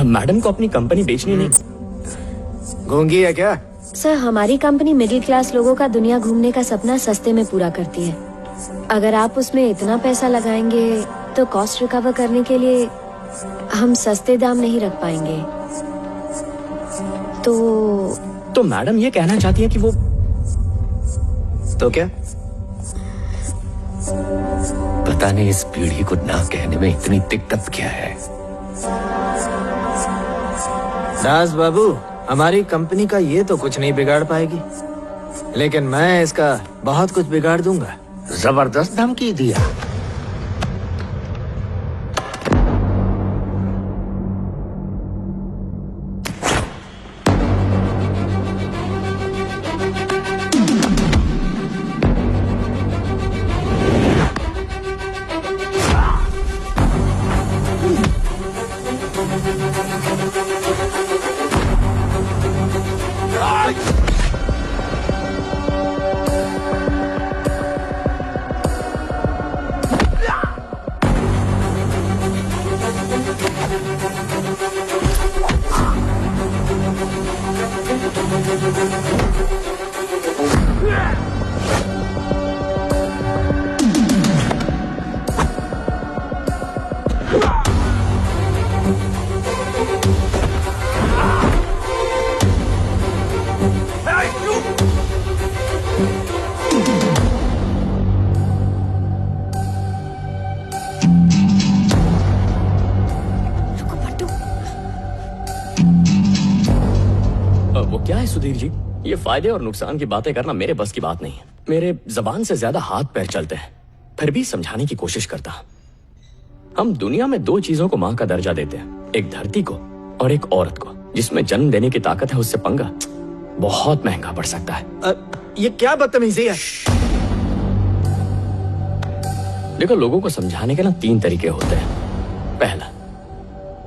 Madam को अपनी company बेचनी नहीं। गूंगी है क्या? सर, हमारी कंपनी मिडिल क्लास लोगों का दुनिया घूमने का सपना सस्ते में पूरा करती है। अगर आप उसमें इतना पैसा लगाएंगे तो कॉस्ट रिकवर करने के लिए हम सस्ते दाम नहीं रख पाएंगे। तो मैडम ये कहना चाहती है कि वो तो क्या? पता नहीं इस पीढ़ी को ना कहने में इतनी दिक्कत क्या है। दास बाबू, हमारी कंपनी का ये तो कुछ नहीं बिगाड़ पाएगी, लेकिन मैं इसका बहुत कुछ बिगाड़ दूंगा। जबरदस्त धमकी दिया। वो क्या है सुधीर जी, ये फायदे और नुकसान की बातें करना मेरे बस की बात नहीं है। मेरे जबान से ज्यादा हाथ पैर चलते हैं। फिर भी समझाने की कोशिश करता। हम दुनिया में दो चीजों को मां का दर्जा देते हैं, एक धरती को और एक औरत को। जिसमें जन्म देने की ताकत है उससे पंगा बहुत महंगा पड़ सकता है। ये क्या बदतमीजी है? देखो, लोगों को समझाने के ना 3 तरीके होते हैं। पहला,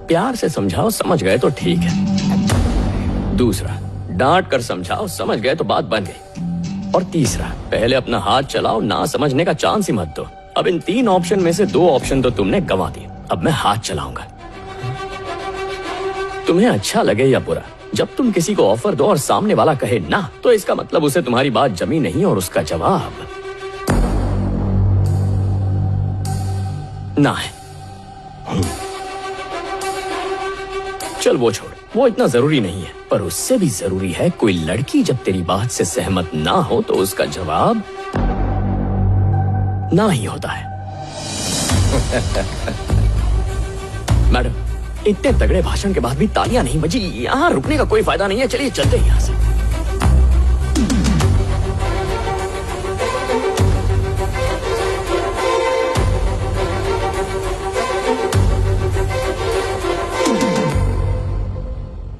प्यार से समझाओ, समझ गए तो ठीक है। दूसरा, डांट कर समझाओ, समझ गए तो बात बन गई। और तीसरा, पहले अपना हाथ चलाओ, ना समझने का चांस ही मत दो। अब इन 3 ऑप्शन में से 2 ऑप्शन तो तुमने गंवा दिए। अब मैं हाथ चलाऊंगा। तुम्हें अच्छा लगे या बुरा, जब तुम किसी को ऑफर दो और सामने वाला कहे ना, तो इसका मतलब उसे तुम्हारी बात जमी नहीं और उसका जवाब ना है। चल वो छोड़, वो इतना जरूरी नहीं है। पर उससे भी जरूरी है, कोई लड़की जब तेरी बात से सहमत ना हो तो उसका जवाब ना ही होता है। मैडम, इतने तगड़े भाषण के बाद भी तालियां नहीं बजी। यहां रुकने का कोई फायदा नहीं है। चलिए चलते हैं यहां से।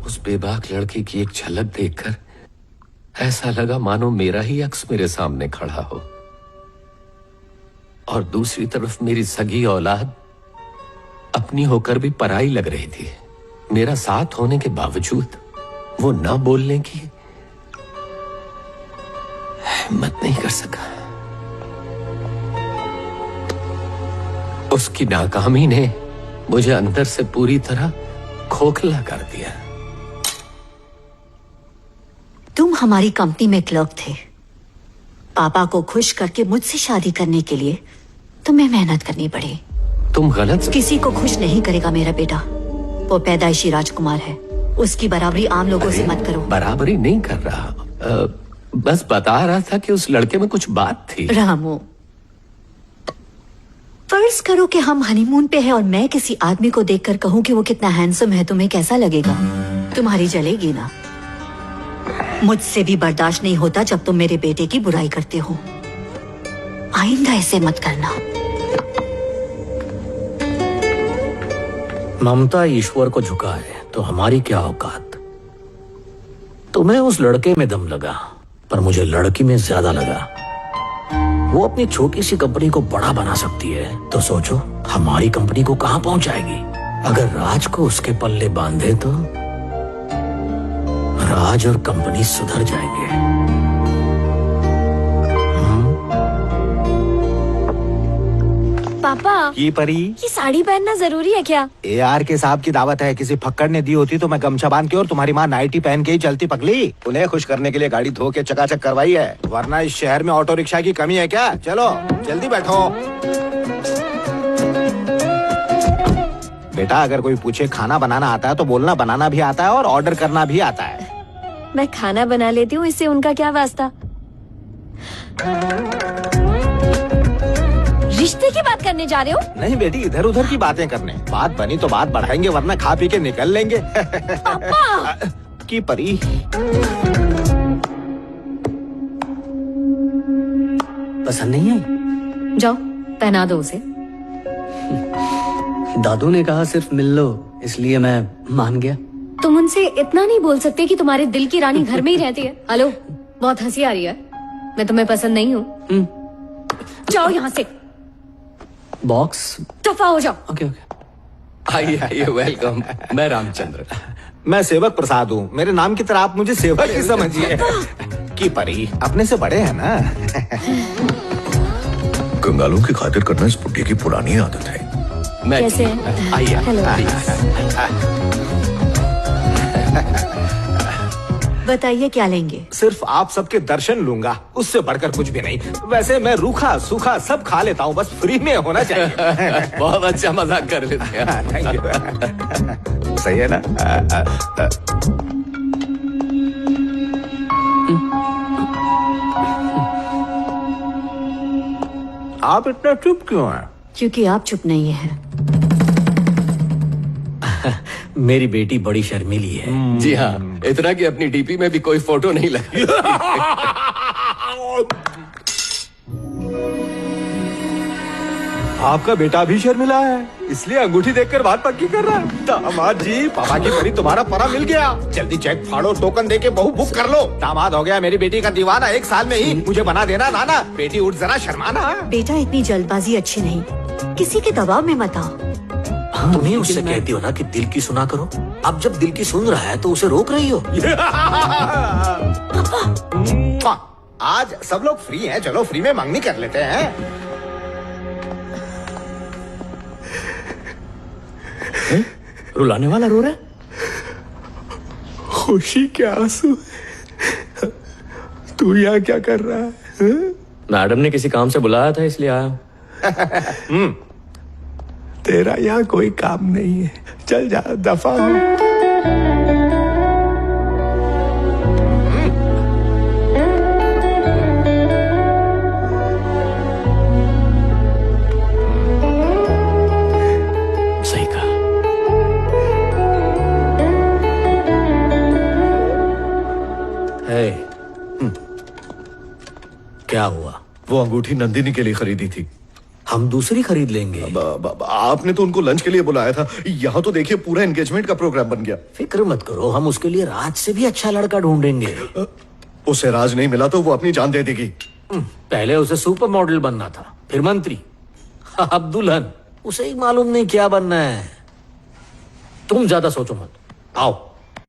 उस बेबाक लड़की की एक झलक देखकर ऐसा लगा मानो मेरा ही अक्स मेरे सामने खड़ा हो, और दूसरी तरफ मेरी सगी औलाद अपनी होकर भी पराई लग रही थी। मेरा साथ होने के बावजूद वो ना बोलने की हिम्मत नहीं कर सका। उसकी नाकामी ने मुझे अंदर से पूरी तरह खोखला कर दिया। तुम हमारी कंपनी में क्लर्क थे। पापा को खुश करके मुझसे शादी करने के लिए तुम्हें मेहनत करनी पड़ी। तुम गलत। किसी को खुश नहीं करेगा मेरा बेटा। वो पैदाइशी राजकुमार है। उसकी बराबरी आम लोगों से मत करो। बराबरी नहीं कर रहा, बस बता रहा था कि उस लड़के में कुछ बात थी। रामू, फर्ज करो कि हम हनीमून पे हैं और मैं किसी आदमी को देखकर कहूँ कि वो कितना हैंडसम है, तुम्हें कैसा लगेगा? तुम्हारी जलेगी ना। मुझसे भी बर्दाश्त नहीं होता जब तुम मेरे बेटे की बुराई करते हो। आइंदा ऐसे मत करना। ममता ईश्वर को झुका है तो हमारी क्या औकात। तुम्हें उस लड़के में दम लगा, पर मुझे लड़की में ज्यादा लगा। वो अपनी छोटी सी कंपनी को बड़ा बना सकती है, तो सोचो हमारी कंपनी को कहां पहुंचाएगी। अगर राज को उसके पल्ले बांधे तो राज और कंपनी सुधर जाएंगे। पापा, की परी, ये साड़ी पहनना जरूरी है क्या? AR के साहब की दावत है, किसी फक्कड़ ने दी होती तो मैं गमछा बांध के और तुम्हारी माँ नाइटी पहन के ही चलती पगली। उन्हें खुश करने के लिए गाड़ी धो के चकाचक करवाई है, वरना इस शहर में ऑटो रिक्शा की कमी है क्या? चलो जल्दी बैठो। बेटा अगर कोई पूछे खाना बनाना आता है तो बोलना बनाना भी आता है और ऑर्डर करना भी आता है। मैं खाना बना लेती हूँ, इससे उनका क्या वास्ता? रिश्ते की बात करने जा रहे हो? नहीं बेटी, इधर उधर की बातें करने। बात बनी तो बात बढ़ाएंगे, वरना खा पी के निकल लेंगे। पापा! की परी, पसंद नहीं आई? जाओ पहना दो उसे। दादू ने कहा सिर्फ मिल लो, इसलिए मैं मान गया। तुम उनसे इतना नहीं बोल सकते कि तुम्हारे दिल की रानी घर में ही रहती है? हेलो, बहुत हंसी आ रही है। मैं तुम्हें पसंद नहीं हूँ। जाओ यहाँ से, बॉक्स। दफा हो जाओ। Okay okay. आइए आइए, वेलकम। मैं रामचंद्र। मैं सेवक प्रसाद हूँ। मेरे नाम की तरह आप मुझे सेवक ही समझिए। की परी, अपने से बड़े हैं ना। कंगालों की खातिर करना इस बुढ़ी की पुरानी आदत है। मैं कैसे हैं? आइए। हेलो। बताइए क्या लेंगे? सिर्फ आप सबके दर्शन लूंगा, उससे बढ़कर कुछ भी नहीं। वैसे मैं रूखा सूखा सब खा लेता हूँ, बस फ्री में होना चाहिए। बहुत अच्छा मजाक कर लेते हैं। Thank you. सही है ना? आप इतना चुप क्यों हैं? क्योंकि आप चुप नहीं हैं। मेरी बेटी बड़ी शर्मीली है। जी हाँ, इतना कि अपनी डीपी में भी कोई फोटो नहीं लगी। आपका बेटा भी शर्मिला है, इसलिए अंगूठी देखकर बात पक्की कर रहा है। दामाद जी, पापा की परी तुम्हारा परा मिल गया। जल्दी चेक फाड़ो, टोकन देके बहू बुक कर लो। दामाद हो गया मेरी बेटी का दीवाना, 1 साल में ही मुझे बना देना। नाना बेटी उठ जरा, शर्माना। बेटा इतनी जल्दबाजी अच्छी नहीं, किसी के दबाव में मत आओ। तुम ही उससे कहती हो ना कि दिल की सुना करो। अब जब दिल की सुन रहा है तो उसे रोक रही हो। आज सब लोग फ्री हैं, चलो फ्री में मंगनी कर लेते हैं। रुलाने वाला रो रहा है? खुशी के आंसू। तू यहाँ क्या कर रहा है? मैडम ने किसी काम से बुलाया था, इसलिए आया। तेरा यहाँ कोई काम नहीं है, चल जा, दफा हो। सही कहा। क्या हुआ? वो अंगूठी नंदिनी के लिए खरीदी थी। हम दूसरी खरीद लेंगे। आपने तो उनको लंच के लिए बुलाया था, यहाँ तो देखिए पूरा एंगेजमेंट का प्रोग्राम बन गया। फिक्र मत करो, हम उसके लिए राज से भी अच्छा लड़का ढूंढेंगे। उसे राज नहीं मिला तो वो अपनी जान दे देगी। पहले उसे सुपर मॉडल बनना था, फिर मंत्री, अब दुल्हन। उसे ही मालूम नहीं क्या बनना है। तुम ज्यादा सोचो मत, आओ।